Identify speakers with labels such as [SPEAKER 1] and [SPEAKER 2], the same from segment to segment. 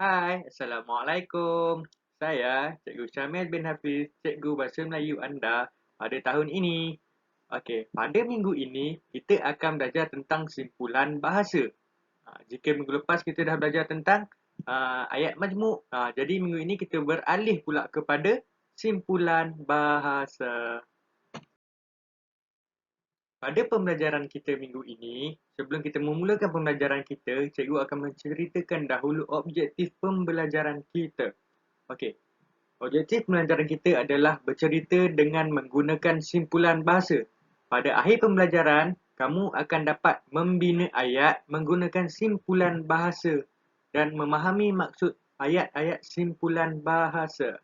[SPEAKER 1] Hai, Assalamualaikum. Saya Cikgu Syamil bin Hafiz, Cikgu Bahasa Melayu anda pada tahun ini. Okey, pada minggu ini kita akan belajar tentang simpulan bahasa. Jika minggu lepas kita dah belajar tentang ayat majmuk, jadi minggu ini kita beralih pula kepada simpulan bahasa. Pada pembelajaran kita minggu ini, sebelum kita memulakan pembelajaran kita, cikgu akan menceritakan dahulu objektif pembelajaran kita. Okey, objektif pembelajaran kita adalah bercerita dengan menggunakan simpulan bahasa. Pada akhir pembelajaran, kamu akan dapat membina ayat menggunakan simpulan bahasa dan memahami maksud ayat-ayat simpulan bahasa.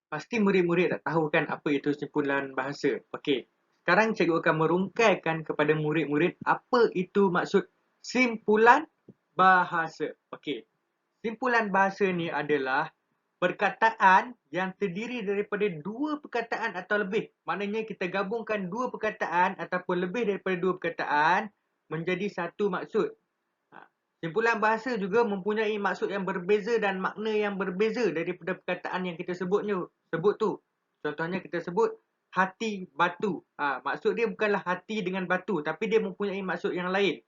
[SPEAKER 1] Pasti murid-murid tak tahu kan apa itu simpulan bahasa. Okey, sekarang cikgu akan merungkaikan kepada murid-murid apa itu maksud simpulan bahasa. Okey, simpulan bahasa ni adalah perkataan yang terdiri daripada dua perkataan atau lebih. Maknanya kita gabungkan dua perkataan ataupun lebih daripada dua perkataan menjadi satu maksud. Simpulan bahasa juga mempunyai maksud yang berbeza dan makna yang berbeza daripada perkataan yang kita sebut tu. Contohnya kita sebut hati batu. Maksud dia bukanlah hati dengan batu, tapi dia mempunyai maksud yang lain.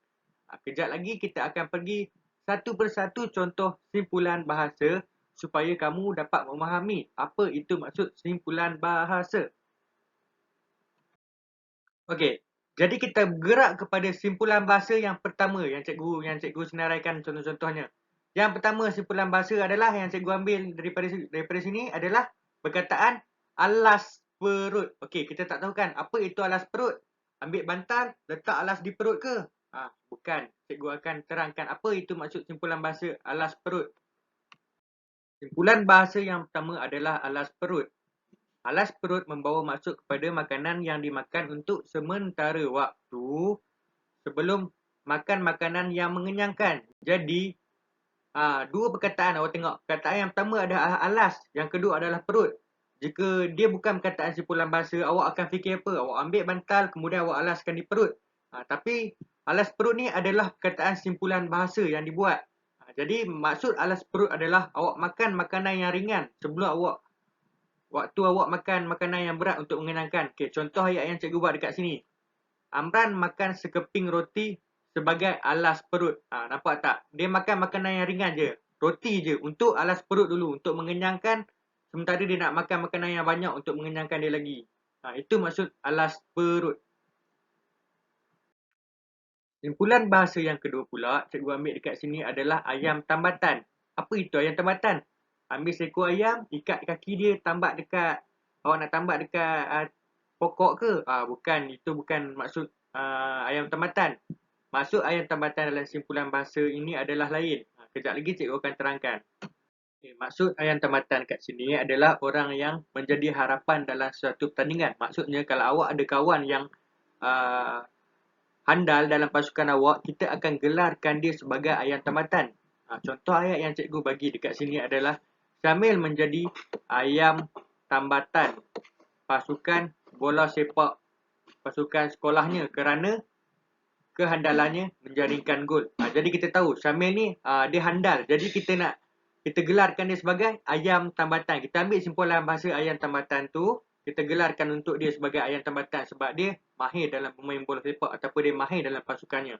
[SPEAKER 1] Kejap lagi kita akan pergi satu persatu contoh simpulan bahasa supaya kamu dapat memahami apa itu maksud simpulan bahasa. Okey, jadi kita bergerak kepada simpulan bahasa yang pertama yang cikgu senaraikan contoh-contohnya. Yang pertama simpulan bahasa adalah yang cikgu ambil daripada sini adalah perkataan alas perut. Okey, kita tak tahu kan apa itu alas perut? Ambil bantal, letak alas di perut ke? Bukan. Cikgu akan terangkan apa itu maksud simpulan bahasa alas perut. Simpulan bahasa yang pertama adalah alas perut. Alas perut membawa maksud kepada makanan yang dimakan untuk sementara waktu sebelum makan makanan yang mengenyangkan. Jadi, dua perkataan awak tengok. Perkataan yang pertama adalah alas, yang kedua adalah perut. Jika dia bukan perkataan simpulan bahasa, awak akan fikir apa? Awak ambil bantal, kemudian awak alaskan di perut. Tapi alas perut ni adalah perkataan simpulan bahasa yang dibuat. Jadi maksud alas perut adalah awak makan makanan yang ringan sebelum waktu awak makan makanan yang berat untuk mengenyangkan. Okey, contoh ayat yang cikgu buat dekat sini. Amran makan sekeping roti sebagai alas perut. Nampak tak? Dia makan makanan yang ringan je. Roti je untuk alas perut dulu, untuk mengenyangkan, sementara dia nak makan makanan yang banyak untuk mengenyangkan dia lagi. Itu maksud alas perut. Simpulan bahasa yang kedua pula, cikgu ambil dekat sini adalah ayam tambatan. Apa itu ayam tambatan? Ambil seekor ayam, ikat kaki dia, tambat dekat, awak nak tambat dekat pokok ke? Bukan, itu bukan maksud ayam tambatan. Maksud ayam tambatan dalam simpulan bahasa ini adalah lain. Kejap lagi cikgu akan terangkan. Okay, maksud ayam tambatan kat sini adalah orang yang menjadi harapan dalam suatu pertandingan. Maksudnya kalau awak ada kawan yang uh, handal dalam pasukan awak, kita akan gelarkan dia sebagai ayam tambatan. Contoh ayat yang cikgu bagi dekat sini adalah Syamil menjadi ayam tambatan pasukan bola sepak pasukan sekolahnya kerana kehandalannya menjaringkan gol. Jadi kita tahu Syamil ni dia handal. Jadi kita gelarkan dia sebagai ayam tambatan. Kita ambil simpulan bahasa ayam tambatan tu, kita gelarkan untuk dia sebagai ayam tambatan sebab dia mahir dalam bermain bola sepak ataupun dia mahir dalam pasukannya.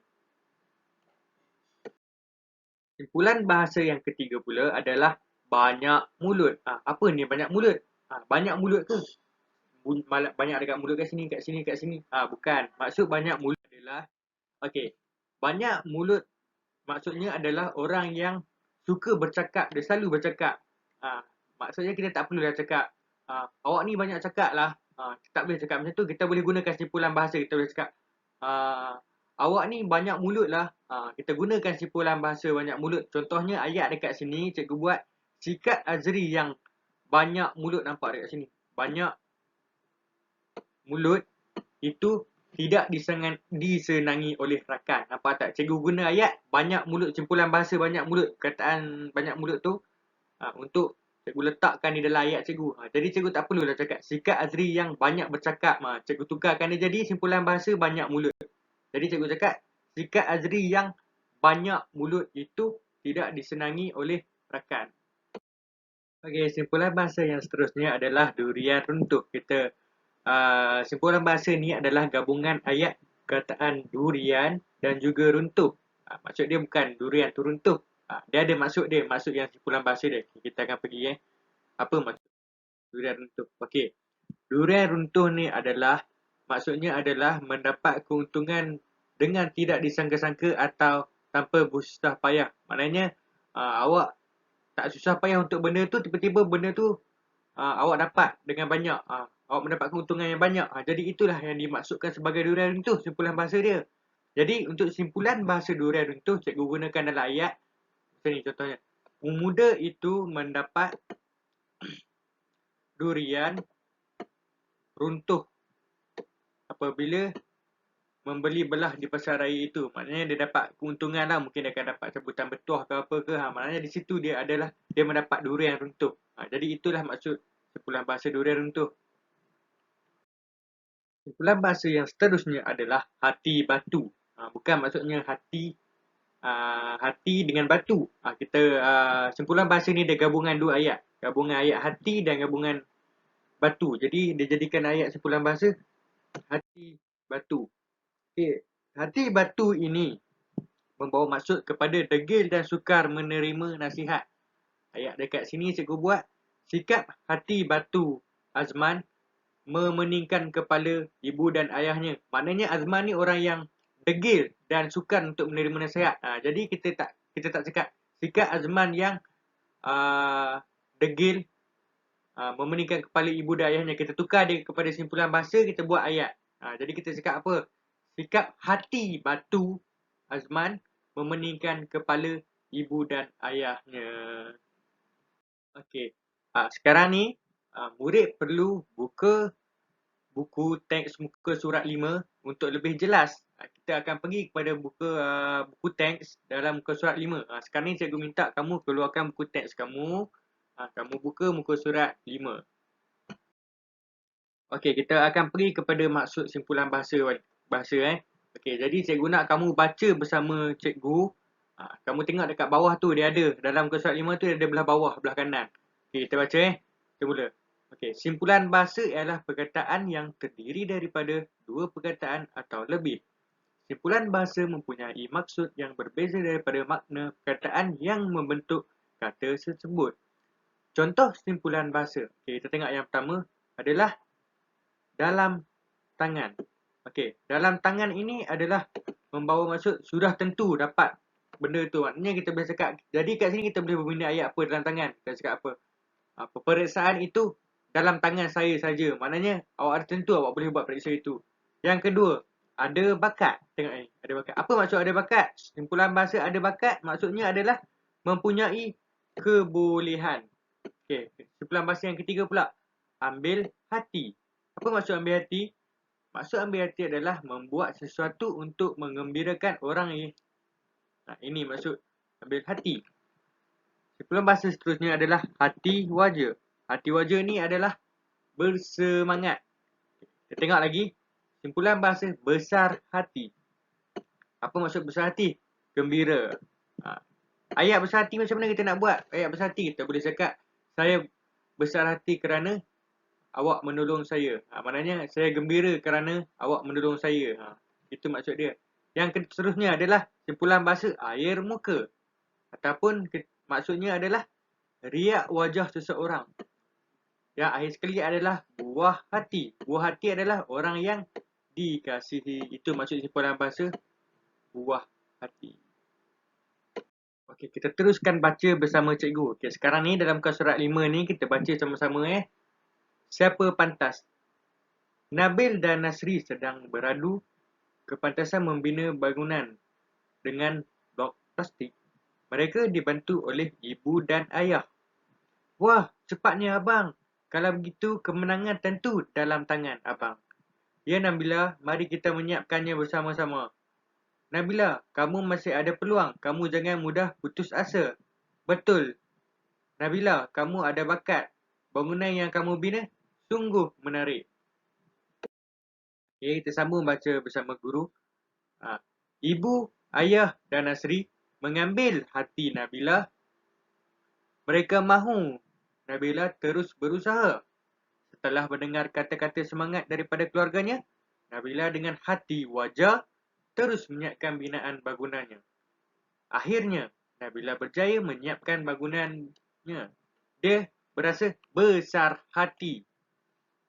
[SPEAKER 1] Simpulan bahasa yang ketiga pula adalah banyak mulut. Apa ni banyak mulut? Banyak mulut ke? Banyak dekat mulut kat sini, kat sini, kat sini. Bukan. Maksud banyak mulut adalah, okey, banyak mulut maksudnya adalah orang yang suka bercakap, dia selalu bercakap. Maksudnya kita tak perlu dah cakap, awak ni banyak cakap lah. Kita tak boleh cakap macam tu, kita boleh gunakan simpulan bahasa, kita boleh cakap, awak ni banyak mulut lah. Kita gunakan simpulan bahasa banyak mulut. Contohnya ayat dekat sini, cikgu buat sikat Azri yang banyak mulut, nampak dekat sini. Banyak mulut itu tidak disenangi oleh rakan. Nampak tak? Cikgu guna ayat banyak mulut, simpulan bahasa banyak mulut. Perkataan banyak mulut tu untuk cikgu letakkan di dalam ayat cikgu. Jadi cikgu tak perlu dah cakap sikat Azri yang banyak bercakap. Cikgu tukarkan dia jadi simpulan bahasa banyak mulut. Jadi cikgu cakap sikat Azri yang banyak mulut itu tidak disenangi oleh rakan. Okey, simpulan bahasa yang seterusnya adalah durian runtuh. Simpulan bahasa ni adalah gabungan ayat kataan durian dan juga runtuh. Maksud dia bukan durian tu runtuh. Dia ada maksud dia, maksud yang simpulan bahasa dia. Kita akan pergi apa maksud durian runtuh. Okey. Durian runtuh ni adalah maksudnya adalah mendapat keuntungan dengan tidak disangka-sangka atau tanpa bersusah payah. Maknanya awak tak susah payah untuk benda tu, tiba-tiba benda tu awak dapat dengan banyak. Awak mendapat keuntungan yang banyak. Jadi itulah yang dimaksudkan sebagai durian runtuh, simpulan bahasa dia. Jadi untuk simpulan bahasa durian runtuh, cikgu gunakan dalam ayat. Macam ni contohnya. Pemuda itu mendapat durian runtuh apabila membeli belah di pasar raya itu. Maknanya dia dapat keuntungan lah. Mungkin dia akan dapat cabutan betuah ke apa ke. Maknanya di situ dia mendapat durian runtuh. Jadi itulah maksud simpulan bahasa durian runtuh. Simpulan bahasa yang seterusnya adalah hati batu. Bukan maksudnya hati dengan batu. Simpulan bahasa ni dia gabungan dua ayat. Gabungan ayat hati dan gabungan batu. Jadi dia jadikan ayat simpulan bahasa hati batu. Okay. Hati batu ini membawa maksud kepada degil dan sukar menerima nasihat. Ayat dekat sini cikgu buat sikap hati batu Azman memeningkan kepala ibu dan ayahnya. Maknanya Azman ni orang yang degil dan sukar untuk menerima nasihat. Jadi kita tak cakap sikap Azman yang degil memeningkan kepala ibu dan ayahnya. Kita tukar dia kepada simpulan bahasa, kita buat ayat. Jadi kita cakap apa? Sikap hati batu Azman memeningkan kepala ibu dan ayahnya. Okey. Sekarang ni murid perlu buka buku teks muka surat 5 untuk lebih jelas. Kita akan pergi kepada buku teks dalam muka surat 5. Sekarang ni cikgu minta kamu keluarkan buku teks kamu. Kamu buka muka surat 5. Okey, kita akan pergi kepada maksud simpulan bahasa. Okey, jadi cikgu nak kamu baca bersama cikgu. Kamu tengok dekat bawah tu dia ada. Dalam muka surat 5 tu dia ada belah bawah, belah kanan. Okey, kita baca Kita mula. Okey, simpulan bahasa ialah perkataan yang terdiri daripada dua perkataan atau lebih. Simpulan bahasa mempunyai maksud yang berbeza daripada makna perkataan yang membentuk kata tersebut. Contoh simpulan bahasa. Okey, kita tengok yang pertama adalah dalam tangan. Okey, dalam tangan ini adalah membawa maksud sudah tentu dapat benda tu. Maknanya kita boleh cakap, jadi kat sini kita boleh berbina ayat apa dalam tangan. Kita cakap apa? Peperiksaan itu dalam tangan saya saja. Maknanya awak ada tentu awak boleh buat periksa itu. Yang kedua, ada bakat. Tengok ni, ada bakat. Apa maksud ada bakat? Simpulan bahasa ada bakat maksudnya adalah mempunyai kebolehan. Okey, simpulan bahasa yang ketiga pula, ambil hati. Apa maksud ambil hati? Maksud ambil hati adalah membuat sesuatu untuk menggembirakan orang ini. Ini maksud ambil hati. Simpulan bahasa seterusnya adalah hati waja. Hati waja ni adalah bersemangat. Kita tengok lagi. Simpulan bahasa besar hati. Apa maksud besar hati? Gembira. Ayat besar hati macam mana kita nak buat? Ayat besar hati kita boleh cakap, saya besar hati kerana awak menolong saya. Maknanya saya gembira kerana awak menolong saya. Itu maksud dia. Yang seterusnya adalah simpulan bahasa air muka. Ataupun maksudnya adalah riak wajah seseorang. Yang akhir sekali adalah buah hati. Buah hati adalah orang yang dikasihi. Itu maksud simpulan bahasa buah hati. Okey, kita teruskan baca bersama cikgu. Okey, sekarang ni dalam muka surat 5 ni kita baca sama-sama Siapa pantas? Nabil dan Nasri sedang beradu kepantasan membina bangunan dengan blok plastik. Mereka dibantu oleh ibu dan ayah. Wah, cepatnya abang. Kalau begitu, kemenangan tentu dalam tangan abang. Ya Nabila, mari kita menyiapkannya bersama-sama. Nabila, kamu masih ada peluang. Kamu jangan mudah putus asa. Betul. Nabila, kamu ada bakat. Bangunan yang kamu bina sungguh menarik. Okay, kita sambung baca bersama guru. Ibu, ayah dan Nasri mengambil hati Nabila. Mereka mahu Nabila terus berusaha. Setelah mendengar kata-kata semangat daripada keluarganya, Nabila dengan hati wajar terus menyiapkan binaan bangunannya. Akhirnya, Nabila berjaya menyiapkan bangunannya. Dia berasa besar hati.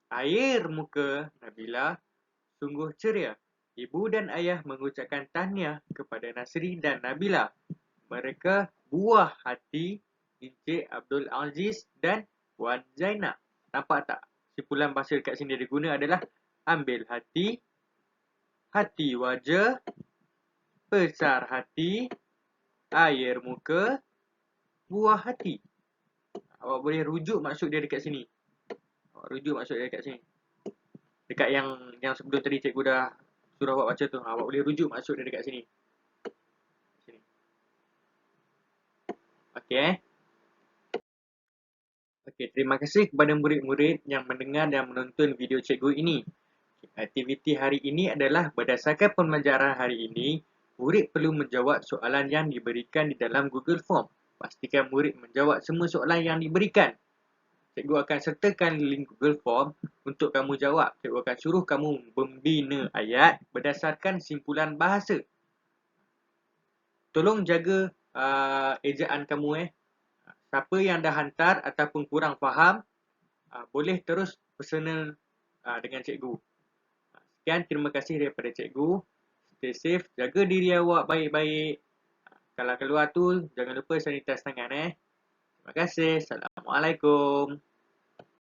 [SPEAKER 1] Air muka Nabila sungguh ceria. Ibu dan ayah mengucapkan tahniah kepada Nasri dan Nabila. Mereka buah hati Encik Abdul Aziz dan Wan Zainab. Nampak tak? Simpulan bahasa dekat sini dia guna adalah ambil hati, hati wajah, besar hati, air muka, buah hati. Awak boleh rujuk maksud dia dekat sini. Awak rujuk maksud dia dekat sini. Dekat yang sebelum tadi cikgu dah suruh awak baca tu. Awak boleh rujuk maksud dia dekat sini. Sini. Okey. Okey, terima kasih kepada murid-murid yang mendengar dan menonton video cikgu ini. Aktiviti hari ini adalah berdasarkan pembelajaran hari ini, murid perlu menjawab soalan yang diberikan di dalam Google Form. Pastikan murid menjawab semua soalan yang diberikan. Cikgu akan sertakan link Google Form untuk kamu jawab. Cikgu akan suruh kamu membina ayat berdasarkan simpulan bahasa. Tolong jaga ejaan kamu. Siapa yang dah hantar ataupun kurang faham, boleh terus personal dengan cikgu. Sekian, terima kasih daripada cikgu. Stay safe, jaga diri awak baik-baik. Kalau keluar tu, jangan lupa sanitize tangan. Terima kasih. Assalamualaikum.